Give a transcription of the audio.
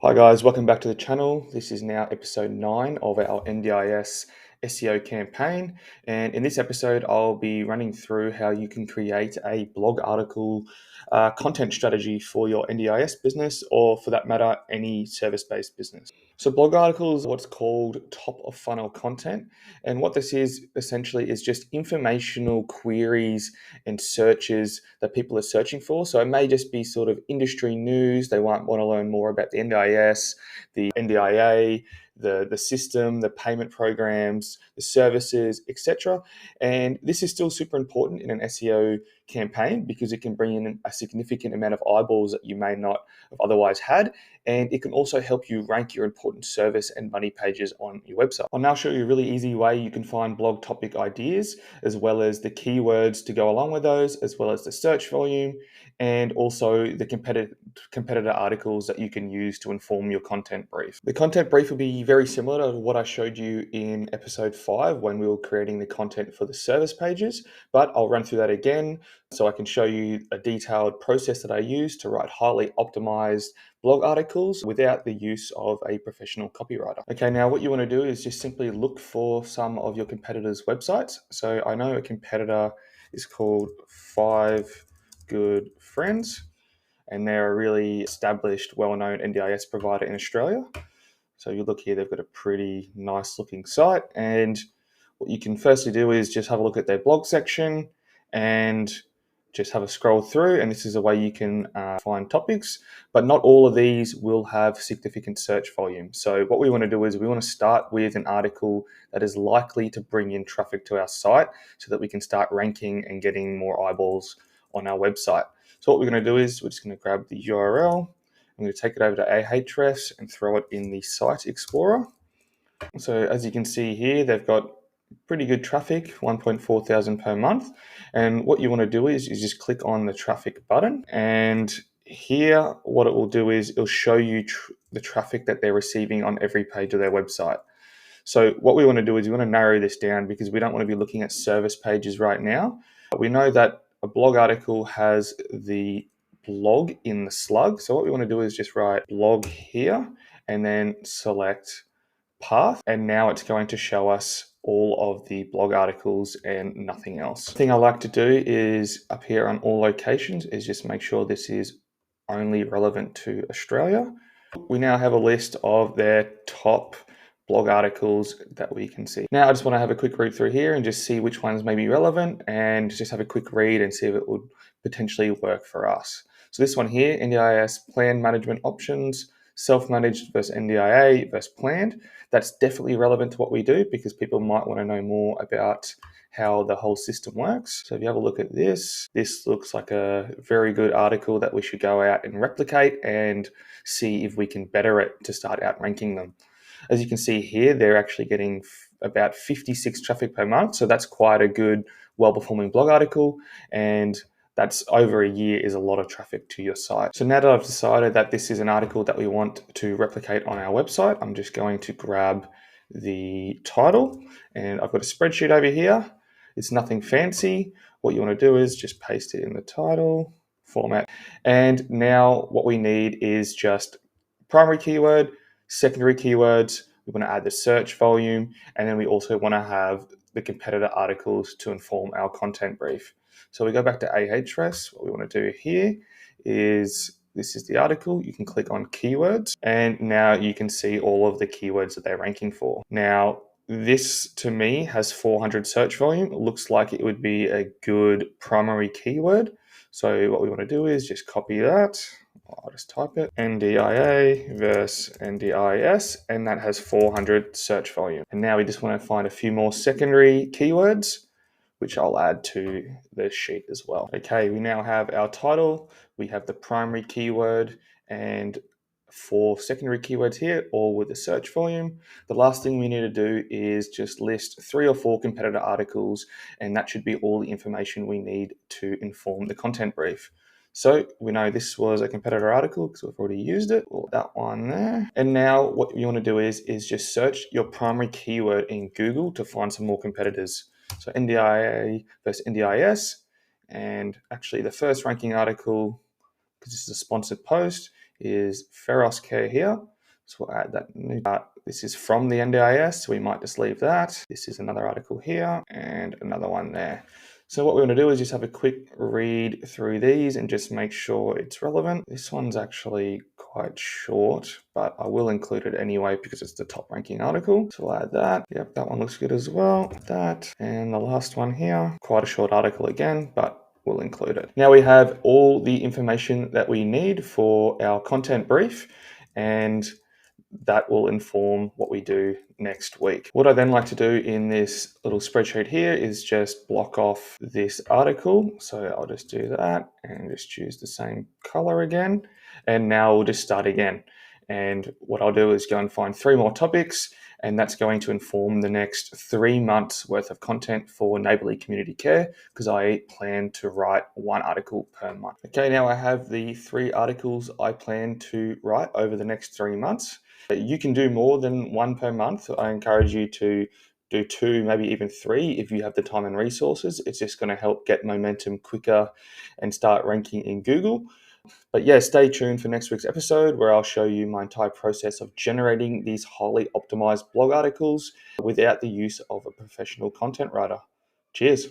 Hi guys, welcome back to the channel. This is now episode 9 of our NDIS SEO campaign, and in this episode I'll be running through how you can create a blog article content strategy for your NDIS business, or for that matter any service-based business. So blog articles are what's called top of funnel content, and what this is essentially is just informational queries and searches that people are searching for. So it may just be sort of industry news. They might want to learn more about the NDIS, the NDIA, the system, the payment programs, the services, etc. And this is still super important in an SEO campaign because it can bring in a significant amount of eyeballs that you may not have otherwise had. And it can also help you rank your important service and money pages on your website. I'll now show you a really easy way you can find blog topic ideas, as well as the keywords to go along with those, as well as the search volume, and also the competitor articles that you can use to inform your content brief. The content brief will be very similar to what I showed you in episode 5 when we were creating the content for the service pages, but I'll run through that again so I can show you a detailed process that I use to write highly optimized blog articles without the use of a professional copywriter. Okay, now what you want to do is just simply look for some of your competitors' websites. So I know a competitor is called 5 Good Friends, and they're a really established, well-known NDIS provider in Australia. So you look here, they've got a pretty nice looking site, and what you can firstly do is just have a look at their blog section and just have a scroll through, and this is a way you can find topics, but not all of these will have significant search volume. So what we want to do is we want to start with an article that is likely to bring in traffic to our site so that we can start ranking and getting more eyeballs on our website. So what we're going to do is we're just going to grab the URL. I'm going to take it over to Ahrefs and throw it in the Site Explorer. So as you can see here, they've got pretty good traffic, 1.4 thousand per month. And what you want to do is just click on the traffic button. And here, what it will do is it'll show you the traffic that they're receiving on every page of their website. So what we want to do is we want to narrow this down because we don't want to be looking at service pages right now. We know that a blog article has the blog in the slug. So what we want to do is just write blog here and then select path, and now it's going to show us all of the blog articles and nothing else. The thing I like to do is up here on all locations is just make sure this is only relevant to Australia. We now have a list of their top blog articles that we can see. Now I just want to have a quick read through here and just see which ones may be relevant and just have a quick read and see if it would potentially work for us. So this one here, NDIS plan management options, self-managed versus NDIA versus planned. That's definitely relevant to what we do because people might want to know more about how the whole system works. So if you have a look at this looks like a very good article that we should go out and replicate and see if we can better it to start outranking them. As you can see here, they're actually getting about 56 traffic per month. So that's quite a good, well-performing blog article. And that's over a year is a lot of traffic to your site. So now that I've decided that this is an article that we want to replicate on our website, I'm just going to grab the title, and I've got a spreadsheet over here. It's nothing fancy. What you want to do is just paste it in the title format. And now what we need is just primary keyword, secondary keywords. We want to add the search volume, and then we also want to have the competitor articles to inform our content brief. So we go back to Ahrefs. What we want to do here is, this is the article. You can click on keywords, and now you can see all of the keywords that they're ranking for. Now, this to me has 400 search volume. It looks like it would be a good primary keyword. So what we want to do is just copy that. I'll just type it, NDIA versus NDIS, and that has 400 search volume. And now we just want to find a few more secondary keywords, which I'll add to the sheet as well. Okay, we now have our title, we have the primary keyword, and 4 secondary keywords here, all with the search volume. The last thing we need to do is just list 3 or 4 competitor articles, and that should be all the information we need to inform the content brief. So we know this was a competitor article because we've already used it, or that one there. And now what you want to do is just search your primary keyword in Google to find some more competitors. So NDIA versus NDIS, and actually the first ranking article, because this is a sponsored post, is Feros Care here. So we'll add that new part. This is from the NDIS, so we might just leave that. This is another article here and another one there. So what we're going to do is just have a quick read through these and just make sure it's relevant. This one's actually quite short, but I will include it anyway because it's the top ranking article. So we'll add that. Yep, that one looks good as well. That. And the last one here, quite a short article again, but we'll include it. Now we have all the information that we need for our content brief, and that will inform what we do next week. What I then like to do in this little spreadsheet here is just block off this article. So I'll just do that and just choose the same color again. And now we'll just start again. And what I'll do is go and find 3 more topics, and that's going to inform the next 3 months worth of content for Neighbourly Community Care, because I plan to write 1 article per month. Okay, now I have the 3 articles I plan to write over the next 3 months. You can do more than 1 per month. I encourage you to do 2, maybe even 3 if you have the time and resources. It's just going to help get momentum quicker and start ranking in Google. But yeah, stay tuned for next week's episode where I'll show you my entire process of generating these highly optimized blog articles without the use of a professional content writer. Cheers.